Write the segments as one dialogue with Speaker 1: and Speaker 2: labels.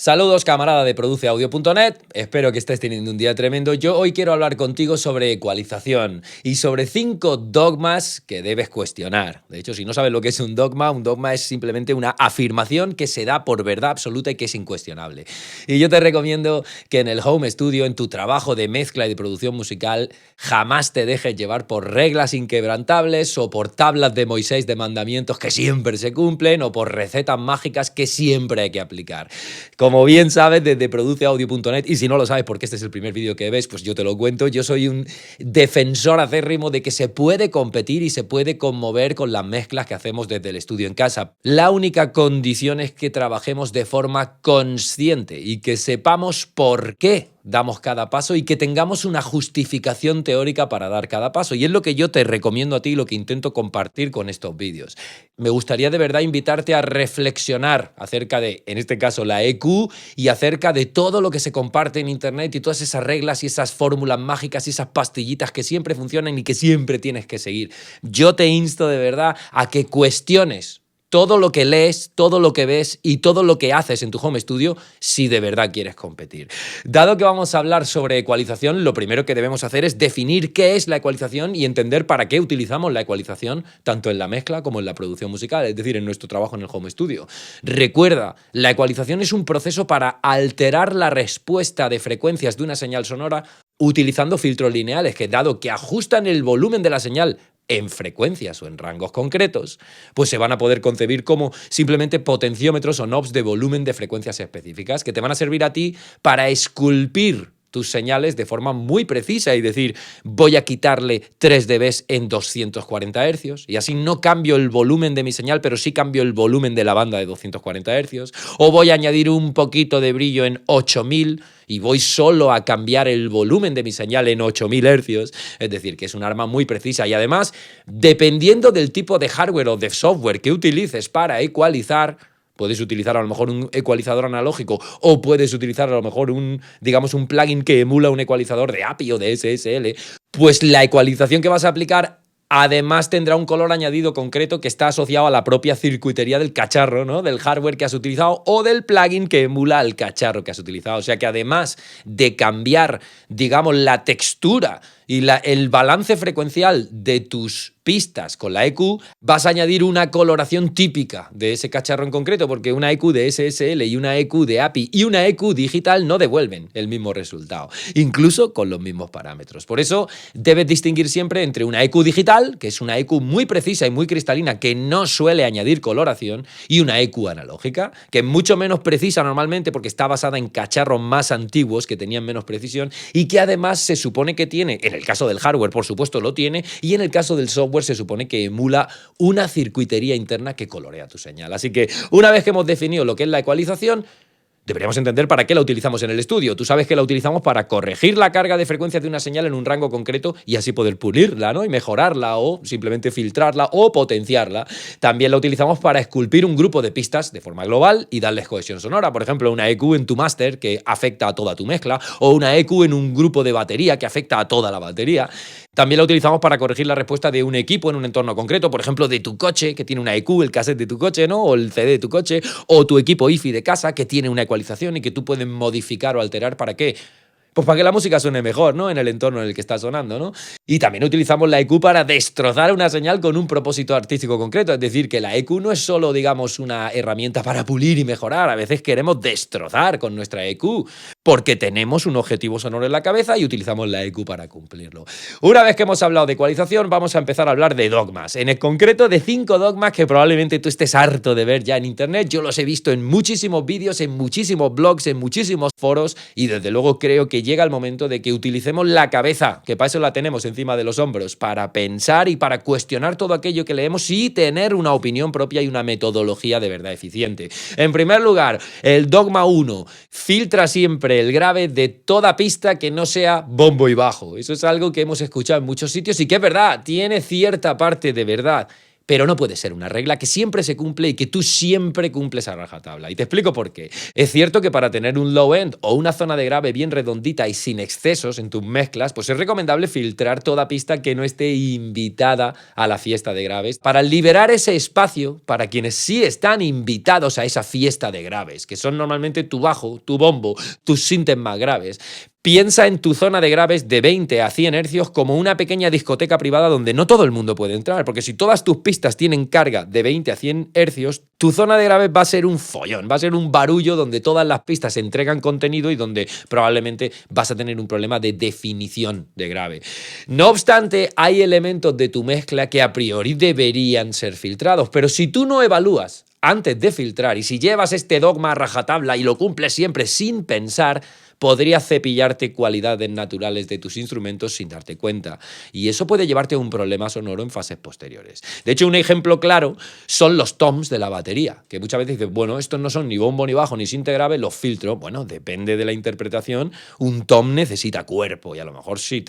Speaker 1: Saludos camarada de produceaudio.net, espero que estés teniendo un día tremendo. Yo hoy quiero hablar contigo sobre ecualización y sobre 5 dogmas que debes cuestionar. De hecho, si no sabes lo que es un dogma es simplemente una afirmación que se da por verdad absoluta y que es incuestionable. Y yo te recomiendo que en el home studio, en tu trabajo de mezcla y de producción musical, jamás te dejes llevar por reglas inquebrantables o por tablas de Moisés de mandamientos que siempre se cumplen o por recetas mágicas que siempre hay que aplicar. Como bien sabes, desde produceaudio.net, y si no lo sabes porque este es el primer vídeo que ves, pues yo te lo cuento, yo soy un defensor acérrimo de que se puede competir y se puede conmover con las mezclas que hacemos desde el estudio en casa. La única condición es que trabajemos de forma consciente y que sepamos por qué damos cada paso y que tengamos una justificación teórica para dar cada paso. Y es lo que yo te recomiendo a ti y lo que intento compartir con estos vídeos. Me gustaría de verdad invitarte a reflexionar acerca de, en este caso, la EQ y acerca de todo lo que se comparte en internet y todas esas reglas y esas fórmulas mágicas y esas pastillitas que siempre funcionan y que siempre tienes que seguir. Yo te insto de verdad a que cuestiones todo lo que lees, todo lo que ves y todo lo que haces en tu home studio si de verdad quieres competir. Dado que vamos a hablar sobre ecualización, lo primero que debemos hacer es definir qué es la ecualización y entender para qué utilizamos la ecualización tanto en la mezcla como en la producción musical, es decir, en nuestro trabajo en el home studio. Recuerda, la ecualización es un proceso para alterar la respuesta de frecuencias de una señal sonora utilizando filtros lineales que, dado que ajustan el volumen de la señal en frecuencias o en rangos concretos, pues se van a poder concebir como simplemente potenciómetros o knobs de volumen de frecuencias específicas que te van a servir a ti para esculpir tus señales de forma muy precisa y decir, voy a quitarle 3 dB en 240 Hz y así no cambio el volumen de mi señal, pero sí cambio el volumen de la banda de 240 Hz, o voy a añadir un poquito de brillo en 8000 y voy solo a cambiar el volumen de mi señal en 8000 Hz, es decir, que es un arma muy precisa y además, dependiendo del tipo de hardware o de software que utilices para ecualizar, puedes utilizar a lo mejor un ecualizador analógico o puedes utilizar a lo mejor un plugin que emula un ecualizador de API o de SSL, pues la ecualización que vas a aplicar además tendrá un color añadido concreto que está asociado a la propia circuitería del cacharro, ¿no? Del hardware que has utilizado o del plugin que emula al cacharro que has utilizado. O sea que además de cambiar, digamos, la textura y el balance frecuencial de tus pistas con la EQ, vas a añadir una coloración típica de ese cacharro en concreto, porque una EQ de SSL y una EQ de API y una EQ digital no devuelven el mismo resultado, incluso con los mismos parámetros. Por eso debes distinguir siempre entre una EQ digital, que es una EQ muy precisa y muy cristalina, que no suele añadir coloración, y una EQ analógica, que es mucho menos precisa normalmente porque está basada en cacharros más antiguos que tenían menos precisión y que además se supone que tiene, en el caso del hardware por supuesto lo tiene, y en el caso del software se supone que emula una circuitería interna que colorea tu señal. Así que una vez que hemos definido lo que es la ecualización, deberíamos entender para qué la utilizamos en el estudio. Tú sabes que la utilizamos para corregir la carga de frecuencias de una señal en un rango concreto y así poder pulirla, ¿no? Y mejorarla o simplemente filtrarla o potenciarla. También la utilizamos para esculpir un grupo de pistas de forma global y darles cohesión sonora. Por ejemplo, una EQ en tu máster que afecta a toda tu mezcla o una EQ en un grupo de batería que afecta a toda la batería. También la utilizamos para corregir la respuesta de un equipo en un entorno concreto, por ejemplo, de tu coche, que tiene una EQ, el cassette de tu coche, ¿no? O el CD de tu coche, o tu equipo IFI de casa, que tiene una ecualización y que tú puedes modificar o alterar. ¿Para qué? Pues para que la música suene mejor, ¿no? En el entorno en el que está sonando, ¿no? Y también utilizamos la EQ para destrozar una señal con un propósito artístico concreto. Es decir, que la EQ no es solo, digamos, una herramienta para pulir y mejorar. A veces queremos destrozar con nuestra EQ porque tenemos un objetivo sonoro en la cabeza y utilizamos la EQ para cumplirlo. Una vez que hemos hablado de ecualización, vamos a empezar a hablar de dogmas. En el concreto de 5 dogmas que probablemente tú estés harto de ver ya en internet. Yo los he visto en muchísimos vídeos, en muchísimos blogs, en muchísimos foros y desde luego creo que llega el momento de que utilicemos la cabeza, que para eso la tenemos encima de los hombros, para pensar y para cuestionar todo aquello que leemos y tener una opinión propia y una metodología de verdad eficiente. En primer lugar, el dogma 1, filtra siempre el grave de toda pista que no sea bombo y bajo. Eso es algo que hemos escuchado en muchos sitios y que es verdad, tiene cierta parte de verdad. pero no puede ser una regla que siempre se cumple y que tú siempre cumples a rajatabla. Y te explico por qué. Es cierto que para tener un low end o una zona de grave bien redondita y sin excesos en tus mezclas, pues es recomendable filtrar toda pista que no esté invitada a la fiesta de graves para liberar ese espacio para quienes sí están invitados a esa fiesta de graves, que son normalmente tu bajo, tu bombo, tus sintes más graves. Piensa en tu zona de graves de 20 a 100 hercios como una pequeña discoteca privada donde no todo el mundo puede entrar, porque si todas tus pistas tienen carga de 20 a 100 hercios, tu zona de graves va a ser un follón, va a ser un barullo donde todas las pistas entregan contenido y donde probablemente vas a tener un problema de definición de grave. No obstante, hay elementos de tu mezcla que a priori deberían ser filtrados, pero si tú no evalúas antes de filtrar y si llevas este dogma a rajatabla y lo cumples siempre sin pensar, podría cepillarte cualidades naturales de tus instrumentos sin darte cuenta. Y eso puede llevarte a un problema sonoro en fases posteriores. De hecho, un ejemplo claro son los toms de la batería, que muchas veces dices, bueno, estos no son ni bombo, ni bajo, ni sinte grave, los filtro. Bueno, depende de la interpretación. Un tom necesita cuerpo y a lo mejor si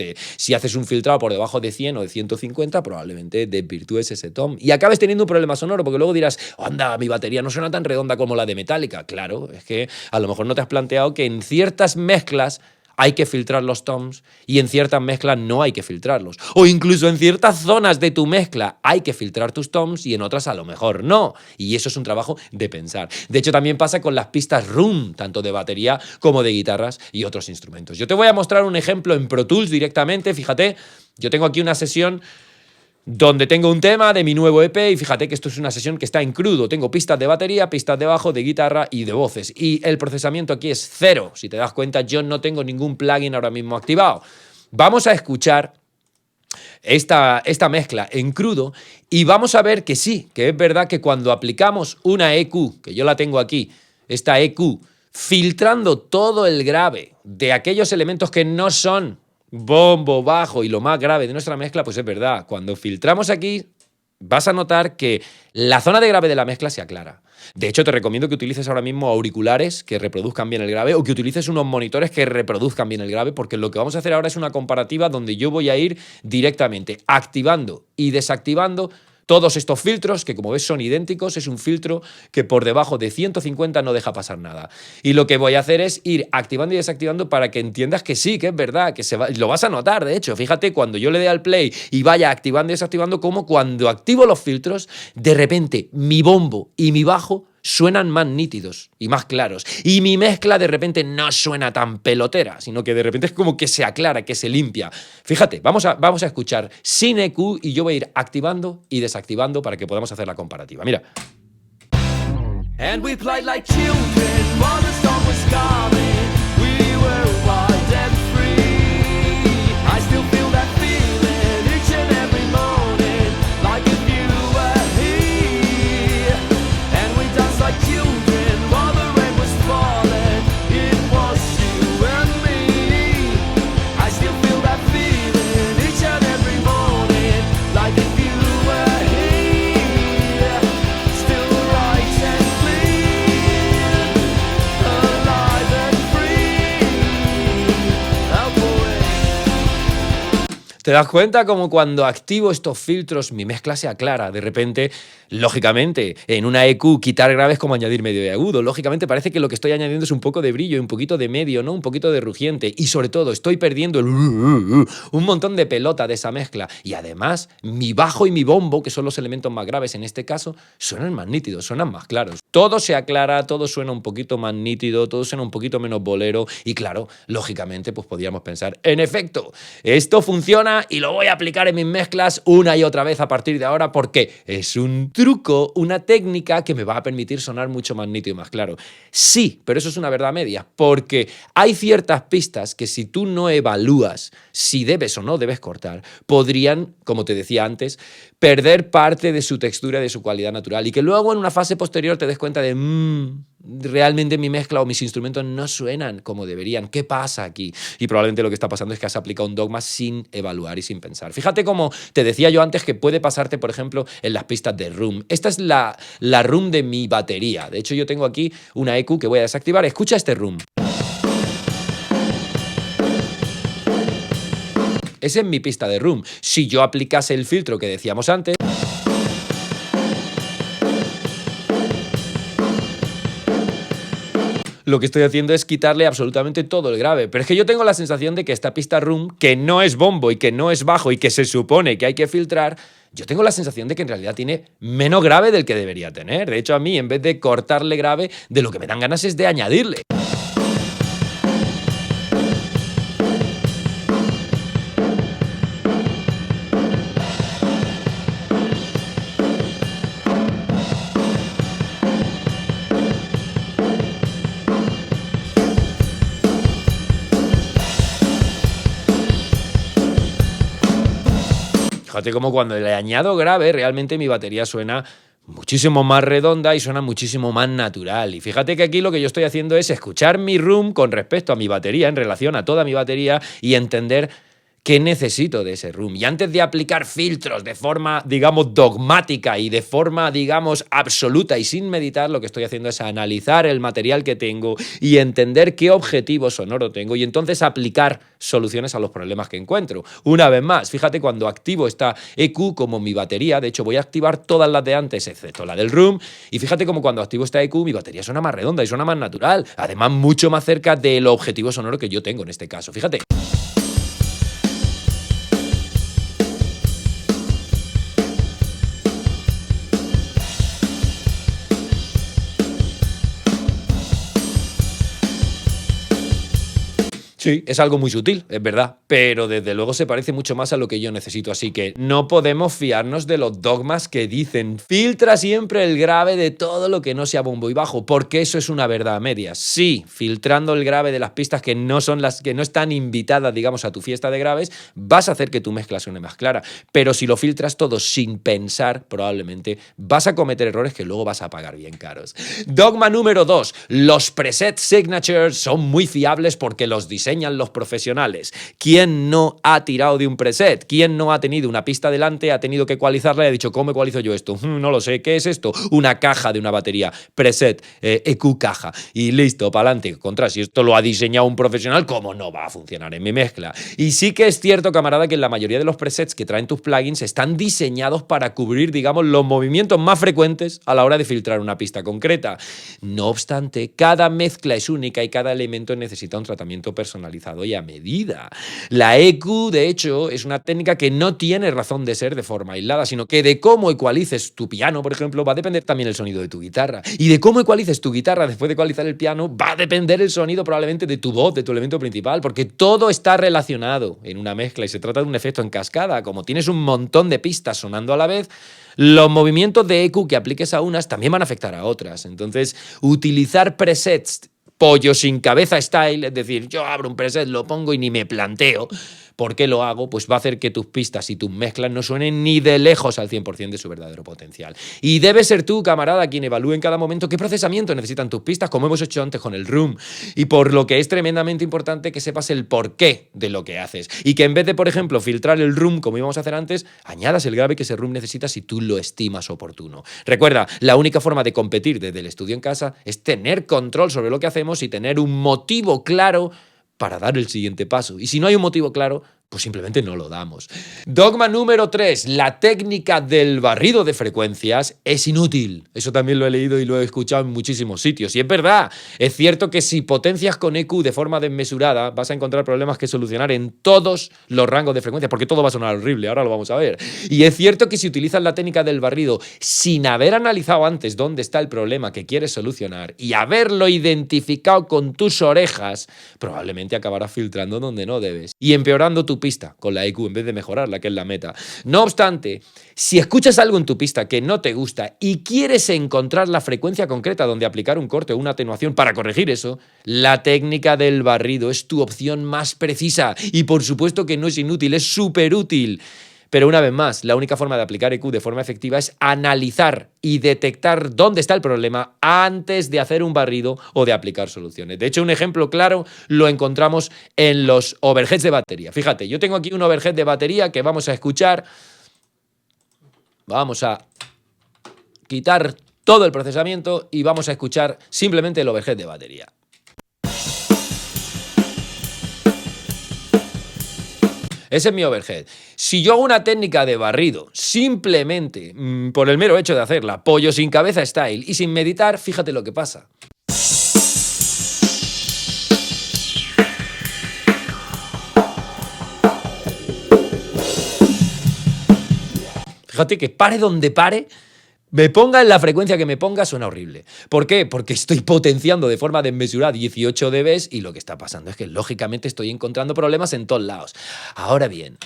Speaker 1: haces un filtrado por debajo de 100 o de 150, probablemente desvirtúes ese tom y acabes teniendo un problema sonoro, porque luego dirás, anda, mi batería no suena tan redonda como la de Metallica. Claro, es que a lo mejor no te has planteado que en ciertas mezclas hay que filtrar los toms y en ciertas mezclas no hay que filtrarlos. O incluso en ciertas zonas de tu mezcla hay que filtrar tus toms y en otras a lo mejor no. Y eso es un trabajo de pensar. De hecho, también pasa con las pistas room, tanto de batería como de guitarras y otros instrumentos. Yo te voy a mostrar un ejemplo en Pro Tools directamente. Fíjate, yo tengo aquí una sesión donde tengo un tema de mi nuevo EP y fíjate que esto es una sesión que está en crudo. Tengo pistas de batería, pistas de bajo, de guitarra y de voces. Y el procesamiento aquí es cero. Si te das cuenta, yo no tengo ningún plugin ahora mismo activado. Vamos a escuchar esta mezcla en crudo y vamos a ver que sí, que es verdad que cuando aplicamos una EQ, que yo la tengo aquí, esta EQ, filtrando todo el grave de aquellos elementos que no son bombo, bajo y lo más grave de nuestra mezcla, pues es verdad, cuando filtramos aquí vas a notar que la zona de grave de la mezcla se aclara. De hecho, te recomiendo que utilices ahora mismo auriculares que reproduzcan bien el grave o que utilices unos monitores que reproduzcan bien el grave, porque lo que vamos a hacer ahora es una comparativa donde yo voy a ir directamente activando y desactivando todos estos filtros, que como ves son idénticos. Es un filtro que por debajo de 150 no deja pasar nada. Y lo que voy a hacer es ir activando y desactivando para que entiendas que sí, que es verdad, que lo vas a notar, de hecho. Fíjate, cuando yo le dé al play y vaya activando y desactivando, como cuando activo los filtros, de repente mi bombo y mi bajo suenan más nítidos y más claros. Y mi mezcla de repente no suena tan pelotera, sino que de repente es como que se aclara, que se limpia. Fíjate, vamos a escuchar sin EQ y yo voy a ir activando y desactivando para que podamos hacer la comparativa. Mira. And we played like children while the storm was coming. We were wild and free. I still feel that feeling each and every morning, like if you were here. And we danced like children while the rain was falling. It was you and me. I still feel that feeling each and every morning, like if you were here. Still right and clear, alive and free. Out the way. ¿Te das cuenta como cuando activo estos filtros mi mezcla se aclara? De repente, lógicamente, en una EQ quitar grave es como añadir medio y agudo. Lógicamente parece que lo que estoy añadiendo es un poco de brillo, un poquito de medio, ¿no? Un poquito de rugiente. Y sobre todo, estoy perdiendo un montón de pelota de esa mezcla. Y además, mi bajo y mi bombo, que son los elementos más graves en este caso, suenan más nítidos, suenan más claros. Todo se aclara, todo suena un poquito más nítido, todo suena un poquito menos bolero. Y claro, lógicamente, pues podríamos pensar, en efecto, esto funciona y lo voy a aplicar en mis mezclas una y otra vez a partir de ahora porque es un truco, una técnica que me va a permitir sonar mucho más nítido y más claro. Sí, pero eso es una verdad media, porque hay ciertas pistas que si tú no evalúas si debes o no debes cortar, podrían, como te decía antes, perder parte de su textura y de su cualidad natural y que luego en una fase posterior te des cuenta de realmente mi mezcla o mis instrumentos no suenan como deberían. ¿Qué pasa aquí? Y probablemente lo que está pasando es que has aplicado un dogma sin evaluar y sin pensar. Fíjate como te decía yo antes que puede pasarte, por ejemplo, en las pistas de room. Esta es la room de mi batería. De hecho, yo tengo aquí una EQ que voy a desactivar. Escucha este room. Esa es mi pista de room. Si yo aplicase el filtro que decíamos antes, lo que estoy haciendo es quitarle absolutamente todo el grave. Pero es que yo tengo la sensación de que esta pista room, que no es bombo y que no es bajo y que se supone que hay que filtrar, yo tengo la sensación de que en realidad tiene menos grave del que debería tener. De hecho, a mí, en vez de cortarle grave, de lo que me dan ganas es de añadirle. Fíjate como cuando le añado grave, realmente mi batería suena muchísimo más redonda y suena muchísimo más natural. Y fíjate que aquí lo que yo estoy haciendo es escuchar mi room con respecto a mi batería, en relación a toda mi batería, y entender qué necesito de ese room. Y antes de aplicar filtros de forma, digamos, dogmática y de forma, digamos, absoluta y sin meditar, lo que estoy haciendo es analizar el material que tengo y entender qué objetivo sonoro tengo y entonces aplicar soluciones a los problemas que encuentro. Una vez más, fíjate, cuando activo esta EQ como mi batería, de hecho voy a activar todas las de antes, excepto la del room, y fíjate como cuando activo esta EQ mi batería suena más redonda y suena más natural, además mucho más cerca del objetivo sonoro que yo tengo en este caso. Fíjate. Sí, es algo muy sutil, es verdad, pero desde luego se parece mucho más a lo que yo necesito, así que no podemos fiarnos de los dogmas que dicen filtra siempre el grave de todo lo que no sea bombo y bajo, porque eso es una verdad a medias. Sí, filtrando el grave de las pistas que no son las que no están invitadas, digamos, a tu fiesta de graves, vas a hacer que tu mezcla suene más clara, pero si lo filtras todo sin pensar, probablemente vas a cometer errores que luego vas a pagar bien caros. Dogma número 2, los preset signatures son muy fiables porque los diseñan los profesionales. ¿Quién no ha tirado de un preset? ¿Quién no ha tenido una pista delante, ha tenido que ecualizarla y ha dicho, ¿cómo ecualizo yo esto? No lo sé, ¿qué es esto? Una caja de una batería, preset, EQ caja, y listo, para adelante. Contra, si esto lo ha diseñado un profesional, ¿cómo no va a funcionar en mi mezcla? Y sí que es cierto, camarada, que en la mayoría de los presets que traen tus plugins están diseñados para cubrir, digamos, los movimientos más frecuentes a la hora de filtrar una pista concreta. No obstante, cada mezcla es única y cada elemento necesita un tratamiento personalizado y a medida. La EQ, de hecho, es una técnica que no tiene razón de ser de forma aislada, sino que de cómo ecualices tu piano, por ejemplo, va a depender también el sonido de tu guitarra. Y de cómo ecualices tu guitarra después de ecualizar el piano, va a depender el sonido probablemente de tu voz, de tu elemento principal, porque todo está relacionado en una mezcla y se trata de un efecto en cascada. Como tienes un montón de pistas sonando a la vez, los movimientos de EQ que apliques a unas también van a afectar a otras. Entonces, utilizar presets pollo sin cabeza style, es decir, yo abro un preset, lo pongo y ni me planteo por qué lo hago, pues va a hacer que tus pistas y tus mezclas no suenen ni de lejos al 100% de su verdadero potencial. Y debe ser tú, camarada, quien evalúe en cada momento qué procesamiento necesitan tus pistas, como hemos hecho antes con el room. Y por lo que es tremendamente importante que sepas el porqué de lo que haces. Y que en vez de, por ejemplo, filtrar el room como íbamos a hacer antes, añadas el grave que ese room necesita si tú lo estimas oportuno. Recuerda, la única forma de competir desde el estudio en casa es tener control sobre lo que hacemos y tener un motivo claro para dar el siguiente paso. Y si no hay un motivo claro, pues simplemente no lo damos. Dogma número 3. La técnica del barrido de frecuencias es inútil. Eso también lo he leído y lo he escuchado en muchísimos sitios. Y es verdad. Es cierto que si potencias con EQ de forma desmesurada, vas a encontrar problemas que solucionar en todos los rangos de frecuencias, porque todo va a sonar horrible. Ahora lo vamos a ver. Y es cierto que si utilizas la técnica del barrido sin haber analizado antes dónde está el problema que quieres solucionar y haberlo identificado con tus orejas, probablemente acabarás filtrando donde no debes y empeorando tu pista con la EQ en vez de mejorarla, que es la meta. No obstante, si escuchas algo en tu pista que no te gusta y quieres encontrar la frecuencia concreta donde aplicar un corte o una atenuación para corregir eso, la técnica del barrido es tu opción más precisa y por supuesto que no es inútil, es súper útil. Pero una vez más, la única forma de aplicar EQ de forma efectiva es analizar y detectar dónde está el problema antes de hacer un barrido o de aplicar soluciones. De hecho, un ejemplo claro lo encontramos en los overheads de batería. Fíjate, yo tengo aquí un overhead de batería que vamos a escuchar. Vamos a quitar todo el procesamiento y vamos a escuchar simplemente el overhead de batería. Ese es mi overhead. Si yo hago una técnica de barrido simplemente por el mero hecho de hacerla, pollo sin cabeza style y sin meditar, fíjate lo que pasa. Fíjate que pare donde pare, me ponga en la frecuencia que me ponga, suena horrible. ¿Por qué? Porque estoy potenciando de forma desmesurada 18 dBs y lo que está pasando es que lógicamente estoy encontrando problemas en todos lados. Ahora bien,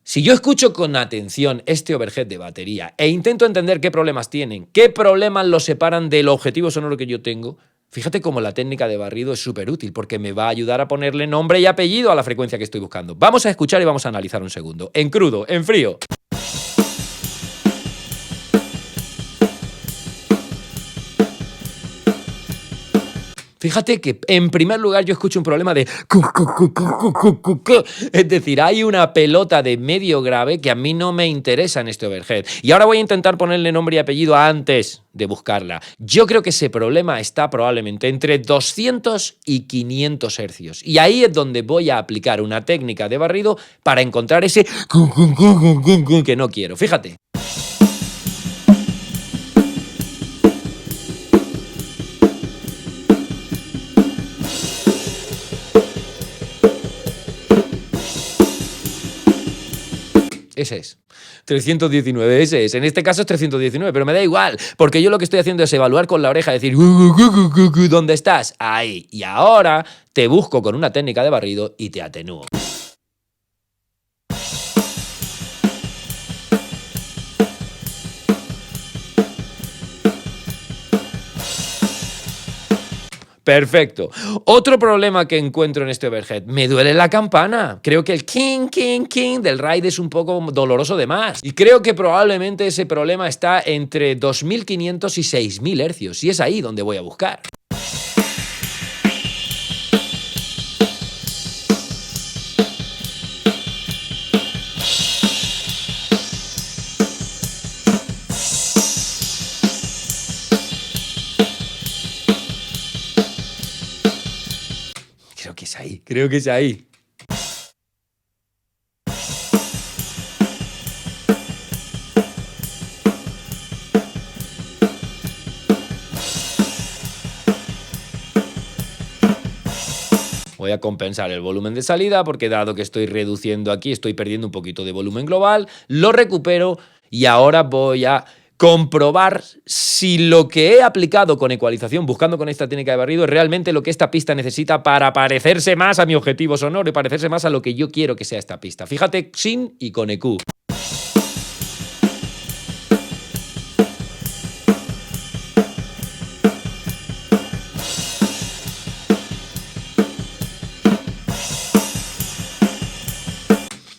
Speaker 1: si yo escucho con atención este overhead de batería e intento entender qué problemas tienen, qué problemas los separan del objetivo sonoro que yo tengo, fíjate cómo la técnica de barrido es súper útil porque me va a ayudar a ponerle nombre y apellido a la frecuencia que estoy buscando. Vamos a escuchar y vamos a analizar un segundo. En crudo, en frío. Fíjate que, en primer lugar, yo escucho un problema de... Es decir, hay una pelota de medio grave que a mí no me interesa en este overhead. Y ahora voy a intentar ponerle nombre y apellido antes de buscarla. Yo creo que ese problema está probablemente entre 200 y 500 hercios. Y ahí es donde voy a aplicar una técnica de barrido para encontrar ese... que no quiero. Fíjate. Ese es. 319, ese es. En este caso es 319, pero me da igual, porque yo lo que estoy haciendo es evaluar con la oreja, decir, ¿dónde estás? Ahí. Y ahora te busco con una técnica de barrido y te atenúo. Perfecto. Otro problema que encuentro en este overhead. Me duele la campana. Creo que el king, king, king del ride es un poco doloroso de más. Y creo que probablemente ese problema está entre 2500 y 6000 hercios. Y es ahí donde voy a buscar. Creo que es ahí. Voy a compensar el volumen de salida porque dado que estoy reduciendo aquí, estoy perdiendo un poquito de volumen global, lo recupero y ahora voy a comprobar si lo que he aplicado con ecualización, buscando con esta técnica de barrido, es realmente lo que esta pista necesita para parecerse más a mi objetivo sonoro y parecerse más a lo que yo quiero que sea esta pista. Fíjate, sin y con EQ.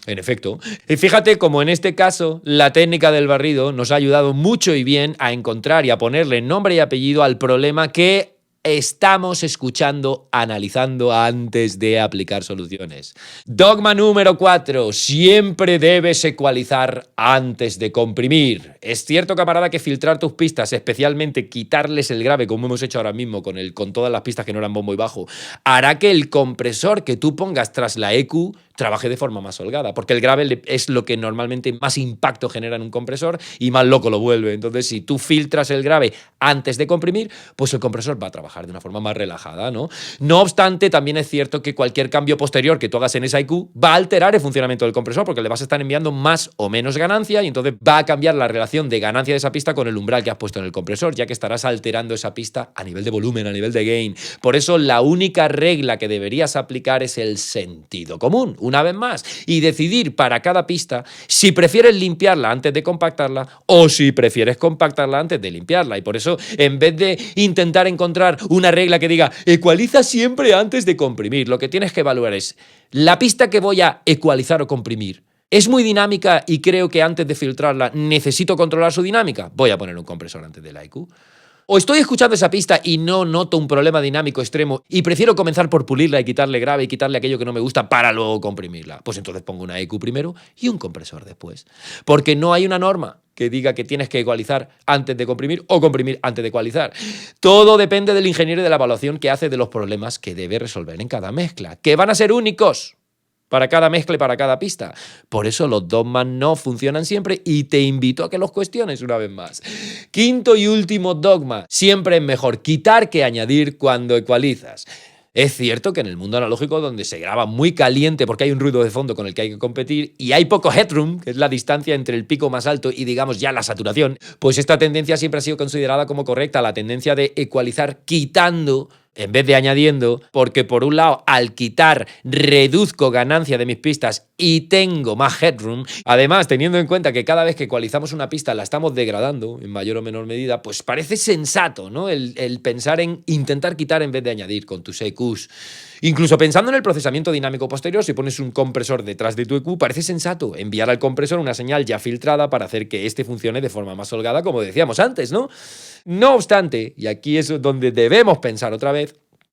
Speaker 1: En efecto. Y fíjate como en este caso la técnica del barrido nos ha ayudado mucho y bien a encontrar y a ponerle nombre y apellido al problema que estamos escuchando, analizando antes de aplicar soluciones. Dogma número 4. Siempre debes ecualizar antes de comprimir. Es cierto, camarada, que filtrar tus pistas, especialmente quitarles el grave, como hemos hecho ahora mismo con todas las pistas que no eran bombo y bajo, hará que el compresor que tú pongas tras la EQ trabaje de forma más holgada, porque el grave es lo que normalmente más impacto genera en un compresor y más loco lo vuelve. Entonces, si tú filtras el grave antes de comprimir, pues el compresor va a trabajar de una forma más relajada, ¿no? No obstante, también es cierto que cualquier cambio posterior que tú hagas en esa IQ va a alterar el funcionamiento del compresor, porque le vas a estar enviando más o menos ganancia y entonces va a cambiar la relación de ganancia de esa pista con el umbral que has puesto en el compresor, ya que estarás alterando esa pista a nivel de volumen, a nivel de gain. Por eso, la única regla que deberías aplicar es el sentido común, una vez más, y decidir para cada pista si prefieres limpiarla antes de compactarla o si prefieres compactarla antes de limpiarla. Y por eso, en vez de intentar encontrar una regla que diga ecualiza siempre antes de comprimir, lo que tienes que evaluar es la pista que voy a ecualizar o comprimir. ¿Es muy dinámica y creo que antes de filtrarla necesito controlar su dinámica? Voy a poner un compresor antes del IQ. O estoy escuchando esa pista y no noto un problema dinámico extremo y prefiero comenzar por pulirla y quitarle grave y quitarle aquello que no me gusta para luego comprimirla. Pues entonces pongo una EQ primero y un compresor después. Porque no hay una norma que diga que tienes que ecualizar antes de comprimir o comprimir antes de ecualizar. Todo depende del ingeniero y de la evaluación que hace de los problemas que debe resolver en cada mezcla, que van a ser únicos para cada mezcla y para cada pista. Por eso los dogmas no funcionan siempre y te invito a que los cuestiones una vez más. Quinto y último dogma. Siempre es mejor quitar que añadir cuando ecualizas. Es cierto que en el mundo analógico, donde se graba muy caliente porque hay un ruido de fondo con el que hay que competir y hay poco headroom, que es la distancia entre el pico más alto y digamos ya la saturación, pues esta tendencia siempre ha sido considerada como correcta, la tendencia de ecualizar quitando en vez de añadiendo, porque por un lado, al quitar, reduzco ganancia de mis pistas y tengo más headroom. Además, teniendo en cuenta que cada vez que ecualizamos una pista la estamos degradando, en mayor o menor medida, pues parece sensato, ¿no? El pensar en intentar quitar en vez de añadir con tus EQs. Incluso pensando en el procesamiento dinámico posterior, si pones un compresor detrás de tu EQ, parece sensato enviar al compresor una señal ya filtrada para hacer que este funcione de forma más holgada, como decíamos antes, ¿no? No obstante, y aquí es donde debemos pensar otra vez,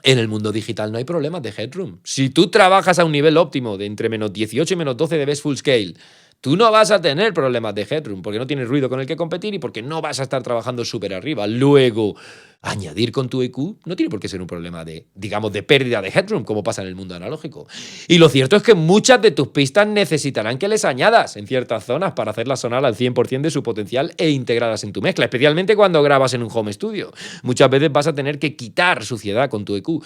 Speaker 1: en el mundo digital no hay problemas de headroom. Si tú trabajas a un nivel óptimo de entre menos 18 y menos 12 dB full scale, tú no vas a tener problemas de headroom porque no tienes ruido con el que competir y porque no vas a estar trabajando súper arriba. Luego, añadir con tu EQ no tiene por qué ser un problema de, digamos, de pérdida de headroom, como pasa en el mundo analógico. Y lo cierto es que muchas de tus pistas necesitarán que les añadas en ciertas zonas para hacerlas sonar al 100% de su potencial e integradas en tu mezcla, especialmente cuando grabas en un home studio. Muchas veces vas a tener que quitar suciedad con tu EQ.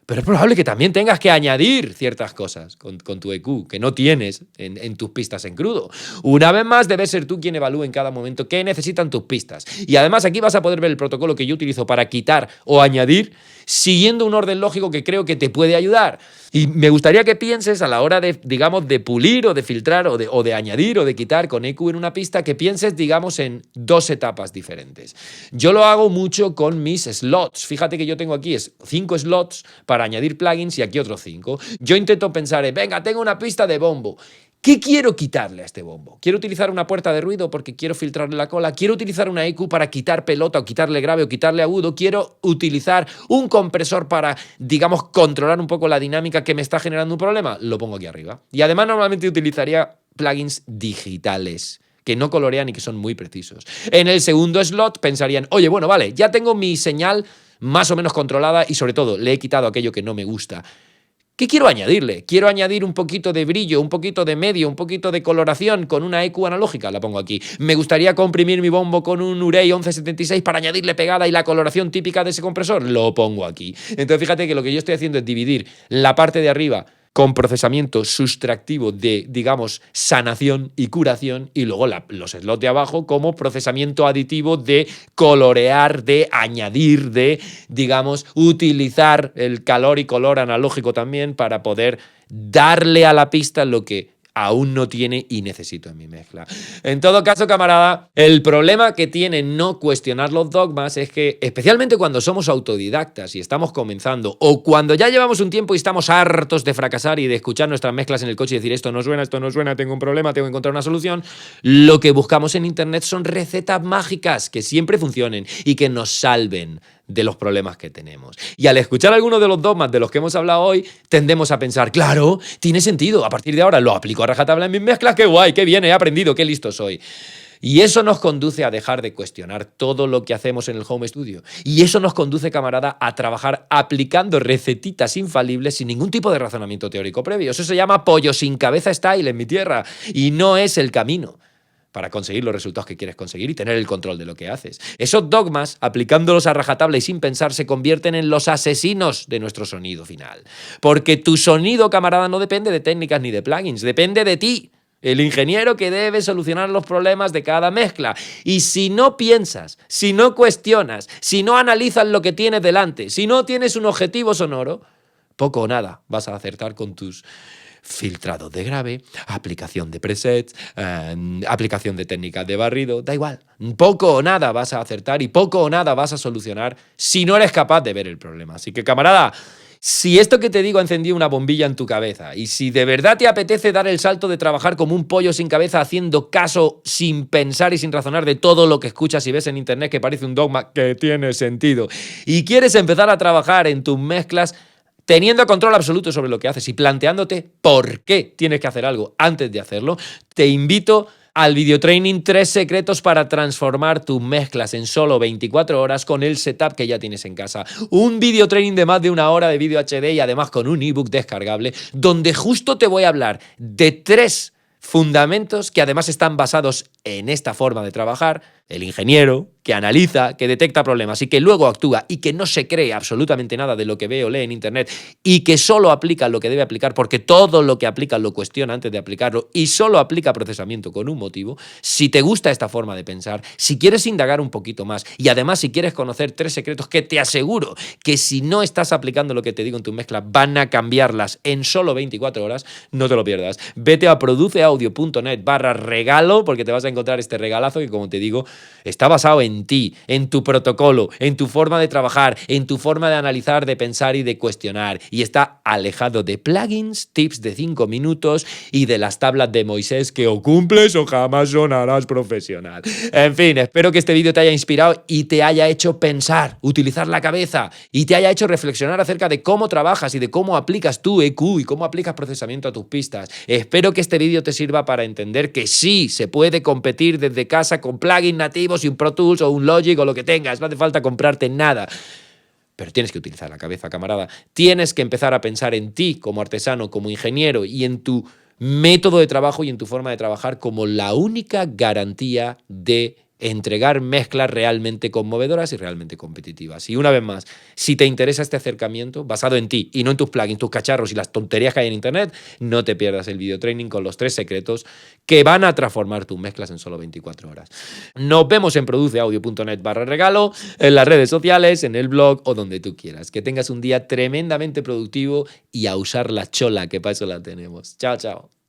Speaker 1: Pero es probable que también tengas que añadir ciertas cosas con tu EQ que no tienes en tus pistas en crudo. Una vez más, debes ser tú quien evalúe en cada momento qué necesitan tus pistas. Y además aquí vas a poder ver el protocolo que yo utilizo para quitar o añadir siguiendo un orden lógico que creo que te puede ayudar. Y me gustaría que pienses a la hora de, digamos, de pulir o de filtrar o de añadir o de quitar con EQ en una pista, que pienses, digamos, en dos etapas diferentes. Yo lo hago mucho con mis slots. Fíjate que yo tengo aquí 5 slots para añadir plugins y aquí otros 5. Yo intento pensar venga, tengo una pista de bombo. ¿Qué quiero quitarle a este bombo? ¿Quiero utilizar una puerta de ruido porque quiero filtrarle la cola? ¿Quiero utilizar una EQ para quitar pelota o quitarle grave o quitarle agudo? ¿Quiero utilizar un compresor para, digamos, controlar un poco la dinámica que me está generando un problema? Lo pongo aquí arriba. Y además normalmente utilizaría plugins digitales que no colorean y que son muy precisos. En el segundo slot pensarían, oye, bueno, vale, ya tengo mi señal más o menos controlada y sobre todo le he quitado aquello que no me gusta. ¿Qué quiero añadirle? Quiero añadir un poquito de brillo, un poquito de medio, un poquito de coloración con una EQ analógica, la pongo aquí. Me gustaría comprimir mi bombo con un Urey 1176 para añadirle pegada y la coloración típica de ese compresor, lo pongo aquí. Entonces fíjate que lo que yo estoy haciendo es dividir la parte de arriba con procesamiento sustractivo de, digamos, sanación y curación, y luego los slots de abajo como procesamiento aditivo de colorear, de añadir, de, digamos, utilizar el calor y color analógico también para poder darle a la pista lo que aún no tiene y necesito en mi mezcla. En todo caso, camarada, el problema que tiene no cuestionar los dogmas es que, especialmente cuando somos autodidactas y estamos comenzando, o cuando ya llevamos un tiempo y estamos hartos de fracasar y de escuchar nuestras mezclas en el coche y decir esto no suena, tengo un problema, tengo que encontrar una solución, lo que buscamos en internet son recetas mágicas que siempre funcionen y que nos salven de los problemas que tenemos. Y al escuchar algunos de los dogmas de los que hemos hablado hoy, tendemos a pensar, claro, tiene sentido, a partir de ahora lo aplico a rajatabla en mis mezclas, qué guay, qué bien, he aprendido, qué listo soy. Y eso nos conduce a dejar de cuestionar todo lo que hacemos en el home studio. Y eso nos conduce, camarada, a trabajar aplicando recetitas infalibles sin ningún tipo de razonamiento teórico previo. Eso se llama pollo sin cabeza style en mi tierra. Y no es el camino para conseguir los resultados que quieres conseguir y tener el control de lo que haces. Esos dogmas, aplicándolos a rajatabla y sin pensar, se convierten en los asesinos de nuestro sonido final. Porque tu sonido, camarada, no depende de técnicas ni de plugins, depende de ti, el ingeniero que debe solucionar los problemas de cada mezcla. Y si no piensas, si no cuestionas, si no analizas lo que tienes delante, si no tienes un objetivo sonoro, poco o nada vas a acertar con tus filtrado de grave, aplicación de presets, aplicación de técnicas de barrido, da igual. Poco o nada vas a acertar y poco o nada vas a solucionar si no eres capaz de ver el problema. Así que, camarada, si esto que te digo ha encendido una bombilla en tu cabeza y si de verdad te apetece dar el salto de trabajar como un pollo sin cabeza haciendo caso sin pensar y sin razonar de todo lo que escuchas y ves en internet que parece un dogma que tiene sentido y quieres empezar a trabajar en tus mezclas teniendo control absoluto sobre lo que haces y planteándote por qué tienes que hacer algo antes de hacerlo, te invito al videotraining 3 secretos para transformar tus mezclas en solo 24 horas con el setup que ya tienes en casa. Un videotraining de más de 1 hora de vídeo HD y además con un ebook descargable donde justo te voy a hablar de 3 Fundamentos que además están basados en esta forma de trabajar, el ingeniero que analiza, que detecta problemas y que luego actúa y que no se cree absolutamente nada de lo que ve o lee en internet y que solo aplica lo que debe aplicar porque todo lo que aplica lo cuestiona antes de aplicarlo y solo aplica procesamiento con un motivo. Si te gusta esta forma de pensar, si quieres indagar un poquito más y además si quieres conocer 3 secretos que te aseguro que si no estás aplicando lo que te digo en tu mezcla van a cambiarlas en solo 24 horas, no te lo pierdas. Vete a produceaudio.net/regalo porque te vas a encontrar este regalazo que, como te digo, está basado en ti, en tu protocolo, en tu forma de trabajar, en tu forma de analizar, de pensar y de cuestionar. Y está alejado de plugins, tips de 5 minutos y de las tablas de Moisés que o cumples o jamás sonarás profesional. En fin, espero que este vídeo te haya inspirado y te haya hecho pensar, utilizar la cabeza y te haya hecho reflexionar acerca de cómo trabajas y de cómo aplicas tu EQ y cómo aplicas procesamiento a tus pistas. Espero que este vídeo te sirva para entender que sí se puede competir desde casa con plugins nativos y un Pro Tools o un Logic o lo que tengas. No hace falta comprarte nada. Pero tienes que utilizar la cabeza, camarada. Tienes que empezar a pensar en ti como artesano, como ingeniero y en tu método de trabajo y en tu forma de trabajar como la única garantía de entregar mezclas realmente conmovedoras y realmente competitivas. Y una vez más, si te interesa este acercamiento basado en ti y no en tus plugins, tus cacharros y las tonterías que hay en internet, no te pierdas el video training con los 3 secretos que van a transformar tus mezclas en solo 24 horas. Nos vemos en produceaudio.net/regalo, en las redes sociales, en el blog o donde tú quieras. Que tengas un día tremendamente productivo y a usar la chola, que para eso la tenemos. Chao, chao.